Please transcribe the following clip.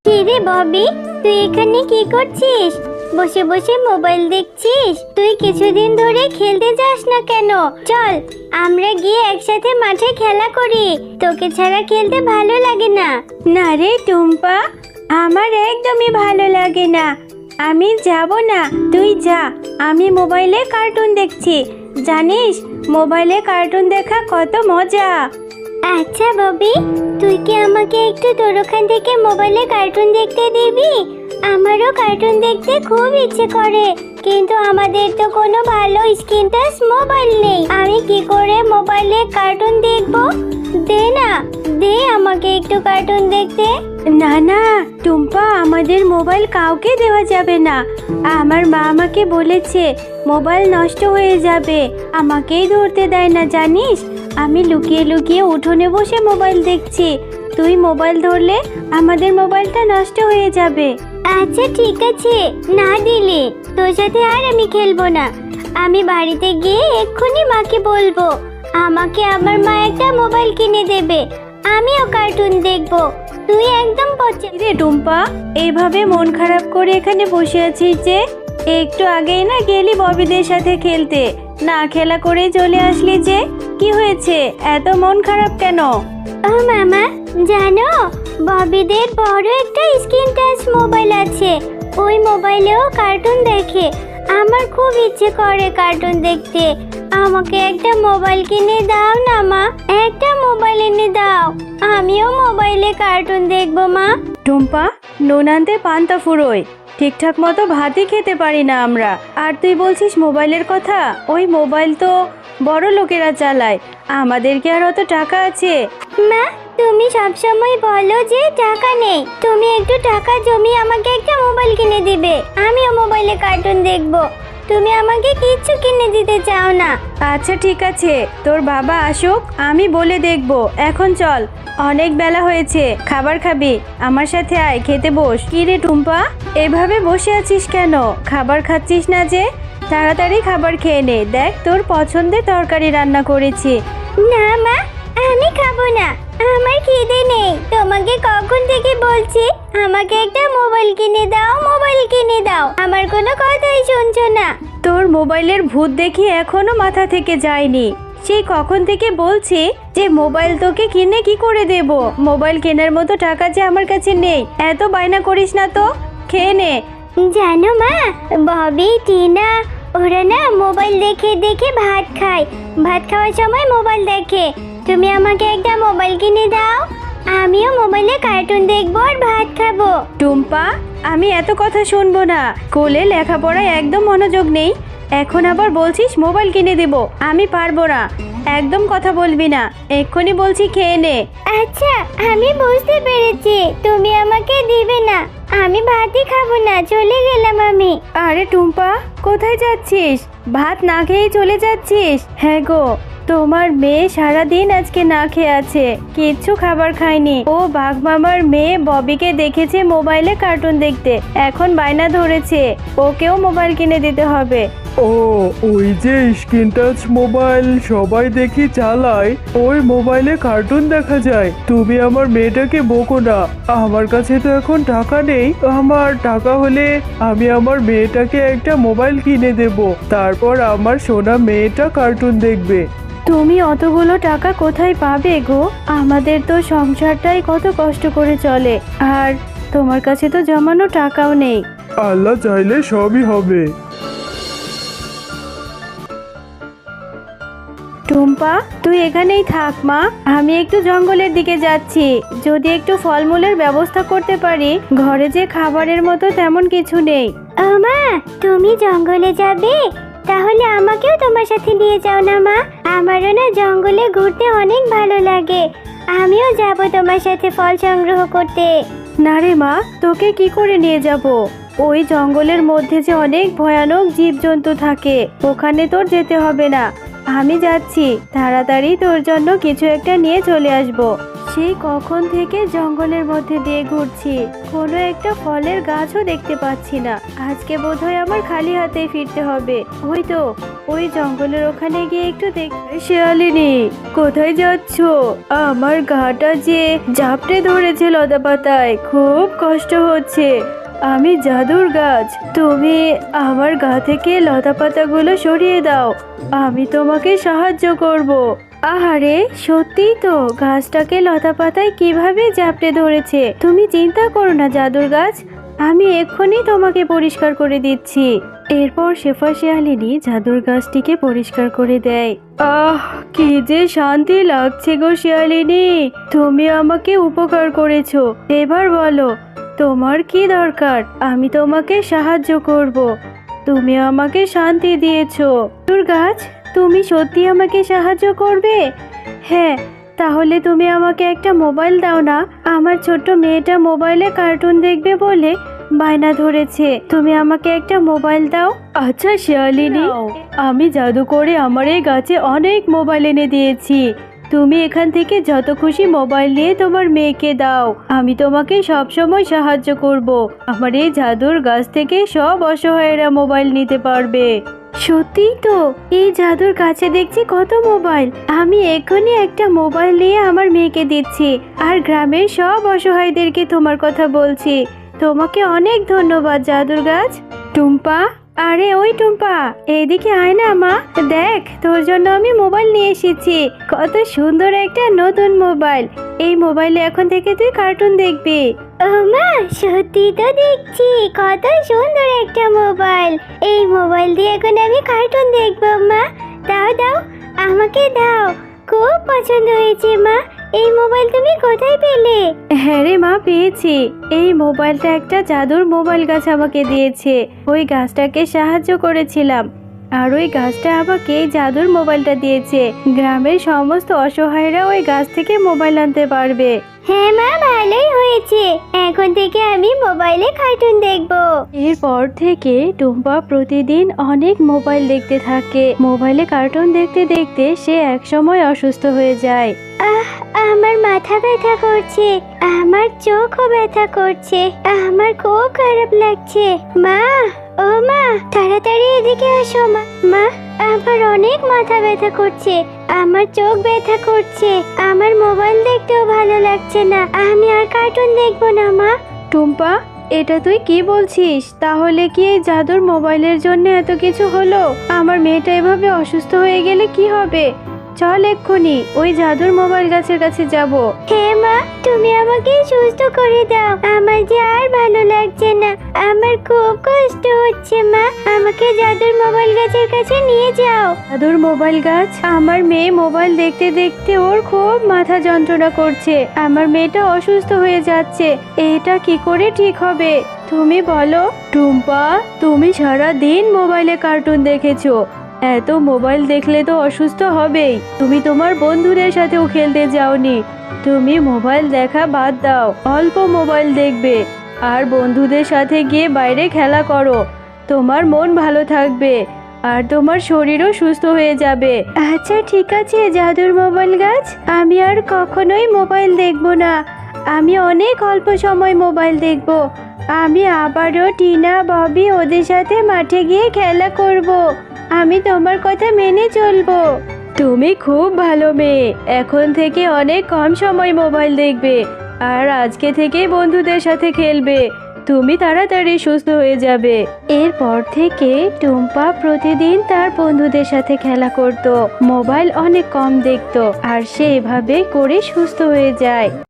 কিরে ববি, তুই এখানে কি করছিস? বসে বসে মোবাইল দেখছিস? তুই কিছুদিন ধরে খেলতে যাস না কেন? চল আমরা গিয়ে একসাথে মাঠে খেলা করি। তোকে ছাড়া খেলতে ভালো লাগে না। না রে টুম্পা, আমার একদমই ভালো লাগে না। আমি যাব না, তুই যা। আমি মোবাইলে কার্টুন দেখছি। জানিস মোবাইলে কার্টুন দেখা কত মজা। আচ্ছা ববি, তুই কি আমাকে একটু তোর ওখান থেকে মোবাইলে কার্টুন দেখতে দিবি? আমারও কার্টুন দেখতে খুব ইচ্ছে করে, কিন্তু আমাদের তো কোনো ভালো স্ক্রিন টাচ মোবাইল নেই। আমি কি করে মোবাইলে কার্টুন দেখবো? দে না, দে আমাকে একটু কার্টুন দেখতে। না না টুম্পা, আমাদের মোবাইল কাউকে দেওয়া যাবে না। আমার মা আমাকে বলেছে মোবাইল নষ্ট হয়ে যাবে, আমাকেই ধরতে দেয় না জানিস। আমি লুকিয়ে লুকিয়ে উঠোনে বসে মোবাইল দেখছি। তুই মোবাইল ধরলে আমাদের মোবাইলটা নষ্ট হয়ে যাবে। আচ্ছা ঠিক আছে, না দিলে তোর সাথে আর আমি খেলবো না। আমি বাড়িতে গিয়ে এক্ষুনি মাকে বলবো আমাকে আমার মা একটা মোবাইল কিনে দেবে, আমিও কার্টুন দেখবো। তুই একদম রে টুম্পা, এইভাবে মন খারাপ করে এখানে বসে আছিস যে? একটু আগেই না গেলি ববিদের সাথে খেলতে, না খেলা করে চলে আসলি যে? কি হয়েছে, এত মন খারাপ কেন? ও মামা, জানো ববিদের বড় একটা স্ক্রিন টাচ মোবাইল আছে। ওই মোবাইলেও কার্টুন দেখে। আমার খুব ইচ্ছে করে কার্টুন দেখতে। আমাকে একটা মোবাইল কিনে দাও না মা, একটা মোবাইল এনে দাও। আমিও মোবাইলে কার্টুন দেখবো মা। টুম্পা, নুন আনতে পান্তা ফুরোয়, ঠিকঠাক মতো ভাতই খেতে পারি না আমরা, আর তুই বলছিস মোবাইলের কথা? ওই মোবাইল তো বড় লোকেরা চালায়, আমাদের কি আর অত টাকা আছে? মা, তুমি সবসময় বলো যে টাকা নেই। তুমি একটু টাকা জমিয়ে আমাকে একটা মোবাইল কিনে দিবে, আমিও মোবাইলে কার্টুন দেখবো। তুমি আমাকে কিচ্ছু কিনে দিতে চাও না। আচ্ছা ঠিক আছে, তোর বাবা আসুক, আমি বলে দেখবো। এখন চল, অনেক বেলা হয়েছে, খাবার খাবি? আমার সাথে আয়, খেতে বস। কি রে টুম্পা, এভাবে বসে আছিস কেন? খাবার খাচ্ছিস না যে? তাড়াতাড়ি খাবার খেয়ে নে, দেখ তোর পছন্দের তরকারি রান্না করেছি। না মা, আমি খাবো না, আমার খিদে নেই। তোমাকে কখন থেকে বলছি আমাকে একটা মোবাইল কিনে দাও, মোবাইল কিনে দাও। আমার কোনো কথাই শুনছো না। তোর মোবাইলের ভূত দেখি এখনো মাথা থেকে যায়নি। সেই কখন থেকে বলছি যে মোবাইল তোকে কিনে কি করে দেব। মোবাইল কেনার মতো টাকা যে আমার কাছে নেই। এত বায়না করিস না তো, খেয়ে নে। জানো মা, ববি, টিনা ওরা না মোবাইল দেখে দেখে ভাত খায়। ভাত খাওয়ার সময় মোবাইল দেখে। তুমি আমাকে একটা মোবাইল কিনে দাও, আমিও মোবাইলে কার্টুন দেখবো আর ভাত খাবো। টুম্পা, আমি এত কথা শুনবো না। স্কুলে লেখাপড়ায় একদম মনোযোগ নেই, এখন আবার বলছিস মোবাইল কিনে দেব। আমি পারবো না, একদম কথা বলবি না। এক্ষুনি বলছি খেয়ে নে। আচ্ছা আমি বুঝতে পেরেছি, তুমি আমাকে দিবে না। আমি ভাতই খাবো না, চলে গেলাম আমি। আরে টুম্পা, কোথায় যাচ্ছিস? ভাত না খেয়ে চলে যাচ্ছিস? হ্যাঁ গো, তোমার মেয়ে সারাদিন আজকে না খেয়ে আছে, কিচ্ছু খাবার খায়নি। ও বাঘ মামার মেয়ে ববিকে দেখেছে মোবাইলে কার্টুন দেখতে, এখন বায়না ধরেছে ওকেও মোবাইল কিনে দিতে হবে। ও, ওই যে স্ক্রিন টাচ মোবাইল সবাই দেখি চালায়, ওই মোবাইলে কার্টুন দেখা যায়। তুমি আমার মেয়েটাকে বকো না, আমার কাছে তো এখন টাকা নেই। আমার টাকা হলে আমি আমার মেয়েটাকে একটা মোবাইল কিনে দেব, তারপর আমার সোনা মেয়েটা কার্টুন দেখবে। তুমি অতগুলো টাকা কোথায় পাবে গো? আমাদের তো সংসারটাই কত কষ্ট করে চলে, আর তোমার কাছে তো জমানো টাকাও নেই। আল্লাহ চাইলে সবই হবে। টুম্পা, তুই এখানেই থাক মা, আমি একটু জঙ্গলের দিকে যাচ্ছি। যদি একটু ফলমূলের ব্যবস্থা করতে পারি, ঘরে যে খাবারের মতো তেমন কিছু নেই। ও মা, তুমি জঙ্গলে যাবে? তাহলে আমাকেও তোমার সাথে নিয়ে যাও না মা, আমারও না জঙ্গলে ঘুরতে অনেক ভালো লাগে। আমিও যাব তোমার সাথে ফল সংগ্রহ করতে। না রে মা, তোকে কি করে নিয়ে যাব? ওই জঙ্গলের মধ্যে যে অনেক ভয়ানক জীবজন্তু থাকে, ওখানে তোর যেতে হবে না। আমি যাচ্ছি, তাড়াতাড়ি তোর জন্য কিছু একটা নিয়ে চলে আসব। সেই কখন থেকে জঙ্গলের মধ্যে দিয়ে ঘুরছি, কোনো একটা ফলের গাছও দেখতে পাচ্ছি না। আজকে বোধহয় আমার খালি হাতে ফিরতে হবে। ওই তো ওই জঙ্গলের ওখানে গিয়ে একটু দেখ। শিয়ালিনী, কোথায় যাচ্ছ? আমার গাটা যে জাপটে ধরেছে লতা পাতায়, খুব কষ্ট হচ্ছে। আমি জাদুর গাছ, তুমি আমার গা থেকে লতা পাতাগুলো সরিয়ে দাও, আমি তোমাকে সাহায্য করব। আহারে, সত্যিই তো গাছটাকে লতা পাতায় কিভাবে জাপটে ধরেছে। তুমি চিন্তা করো না জাদুর গাছ, আমি এক্ষুনি তোমাকে পরিষ্কার করে দিচ্ছি। এরপর শেফা শিয়ালিনী জাদুর গাছটিকে পরিষ্কার করে দেয়। আহ, কি যে শান্তি লাগছে গো শিয়ালিনী, তুমি আমাকে উপকার করেছো। এবার বলো তোমার কি দরকার, আমি তোমাকে সাহায্য করব। তুমি আমাকে শান্তি দিয়েছো। জাদুর গাছ, তুমি সত্যি আমাকে সাহায্য করবে? হ্যাঁ, তাহলে তুমি আমাকে একটা মোবাইল দাও না। আমার ছোট্ট মেয়েটা মোবাইলে কার্টুন দেখবে বলে বায়না ধরেছে, তুমি আমাকে একটা মোবাইল দাও। আচ্ছা শিয়ালিনী, আমি জাদু করে আমার এই গাছে অনেক মোবাইল এনে দিয়েছি। তুমি এখান থেকে যত খুশি মোবাইল নিয়ে তোমার মেয়েকে দাও, আমি তোমাকে সব সময় সাহায্য করব। আমার এই জাদুর গাছ থেকে সব অসহায়রা মোবাইল নিতে পারবে। সত্যিই তো, এই জাদুর কাছে দেখছি কত মোবাইল। আমি এখনই একটা মোবাইল নিয়ে আমার মেয়েকে দিচ্ছি, আর গ্রামের সব অসহায়দেরকে তোমার কথা বলছি। তোমাকে অনেক ধন্যবাদ জাদুর গাছ। টুম্পা, আরে ওই টুম্পা, এইদিকে আয় না মা, দেখ তোর জন্য আমি মোবাইল নিয়ে এসেছি। কত সুন্দর একটা নতুন মোবাইল। এই মোবাইলে এখন থেকে তুই কার্টুন দেখবি। ও মা, সত্যি তো দেখছি কত সুন্দর একটা মোবাইল। এই মোবাইল দিয়ে এখন আমি কার্টুন দেখবো। মা দাও দাও, আমাকে দাও, খুব পছন্দ হয়েছে মা। এই মোবাইল তুমি কোথায় পেলে? হ্যাঁ রে মা, পেয়েছি। এই মোবাইলটা একটা জাদুর মোবাইল গাছ আমাকে দিয়েছে। ওই গাছটাকে সাহায্য করেছিলাম, আর ওই গাছটা আমাকে এই জাদুর মোবাইলটা দিয়েছে। গ্রামের সমস্ত অসহায়রা ওই গাছ থেকে মোবাইল আনতে পারবে। হ্যাঁ মা, ভালোই হয়েছে, এখন থেকে আমি মোবাইলে কার্টুন দেখবো। এরপর থেকে টুম্পা প্রতিদিন অনেক মোবাইল দেখতে থাকে। মোবাইলে কার্টুন দেখতে দেখতে সে একসময় অসুস্থ হয়ে যায়। আমার মাথা ব্যথা করছে, আমার চোখও ব্যথা করছে, আমার খুব খারাপ লাগছে। মা, ও মা, তাড়াতাড়ি এদিকে আসো। মা, মা, আমার অনেক মাথা ব্যথা করছে, আমার চোখ ব্যথা করছে, আমার মোবাইল দেখতেও ভালো লাগছে না, আমি আর কার্টুন দেখবো না। মা। টুম্পা, এটা তুই কি বলছিস? তাহলে কি এই জাদুর মোবাইলের জন্য এত কিছু হলো? আমার মেয়েটা এভাবে অসুস্থ হয়ে গেলে কি হবে? চল এক্ষুনি ওই জাদুর মোবাইল গাছের কাছে যাব। হ্যাঁ মা, তুমি আমাকে সুস্থ করে দাও, আমার যে আর ভালো লাগছে না, আমার খুব কষ্ট হচ্ছে। মা, আমাকে জাদুর মোবাইল গাছের কাছে নিয়ে যাও। জাদুর মোবাইল গাছ? আমার মেয়ে মোবাইল দেখতে দেখতে ওর খুব মাথা যন্ত্রণা করছে, আমার মেয়েটা অসুস্থ হয়ে যাচ্ছে, এটা কি করে ঠিক হবে? তুমি বলো। টুম্পা, তুমি সারা দিন মোবাইলে কার্টুন দেখেছো, এত মোবাইল দেখলে তো অসুস্থ হবেই। তুমি তোমার বন্ধুদের সাথেও খেলতে যাওনি, তুমি মোবাইল দেখা বাদ দাও, অল্প মোবাইল দেখবে আর বন্ধুদের সাথে গিয়ে বাইরে খেলা করো, তোমার মন ভালো থাকবে আর তোমার শরীরও সুস্থ হয়ে যাবে। আচ্ছা ঠিক আছে জাদুর মোবাইল গাছ, আমি আর কখনোই মোবাইল দেখবো না, আমি অনেক অল্প সময় মোবাইল দেখবো। আমি আবারও টিনা, ববি ওদের সাথে মাঠে গিয়ে খেলা করব। আমি তোমার কথা মেনে চলবো। তুমি খুব ভালো মেয়ে, এখন থেকে অনেক কম সময় মোবাইল দেখবে আর আজকে থেকে বন্ধুদের সাথে খেলবে, তুমি তাড়াতাড়ি সুস্থ হয়ে যাবে। এরপর থেকে টুম্পা প্রতিদিন তার বন্ধুদের সাথে খেলা করত, মোবাইল অনেক কম দেখতো আর সে এভাবে করে সুস্থ হয়ে যায়।